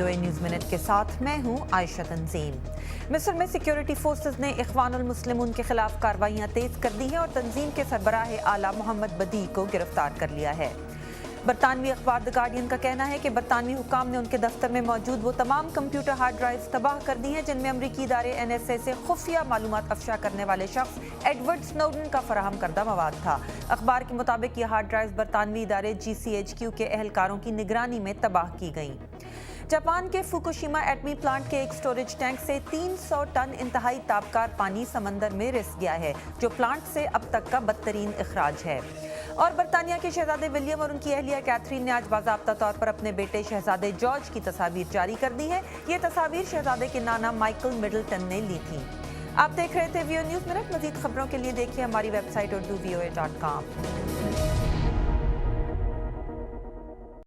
VOA news minute के साथ मैं हूं आयशा तंजीम। मिस्र में सिक्योरिटी फोर्सेस ने इख्वानुल मुस्लिमून के खिलाफ कार्रवाइयां तेज कर दी हैं और तंजीम के सरबराह आला मोहम्मद बदी को गिरफ्तार कर लिया है। बरतानवी अखबार द गार्डियन का कहना है कि बरतानवी हुकाम ने उनके दफ्तर में मौजूद वो तमाम कंप्यूटर हार्ड ड्राइव्स तबाह कर दी हैं जिनमें अमरीकी इदारे NSA से खुफिया मालूमात अफशा करने वाले शख्स एडवर्ड स्नोडन का फराहम करदा मवाद था। अखबार के मुताबिक ये हार्ड ड्राइव्स बरतानवी इदारे GCHQ के एहलकारों की निगरानी में तबाह की गईं। जापान के फुकुशिमा एटमी प्लांट के एक स्टोरेज टैंक से 300 टन इंतहाई ताबकार पानी समंदर में रिस गया है, जो प्लांट से अब तक का बदतरीन इखराज है। और बरतानिया के शहजादे विलियम और उनकी अहलिया कैथरीन ने आज बाज़ाब्ता तौर पर अपने बेटे शहजादे जॉर्ज की तस्वीर जारी कर दी है। ये तस्वीर शहजादे के नाना माइकल मिडलटन ने ली थी। आप देख रहे थे VOA न्यूज़ मिनट। मज़ीद खबरों के लिए देखिए हमारी वेबसाइट urduvoa.com।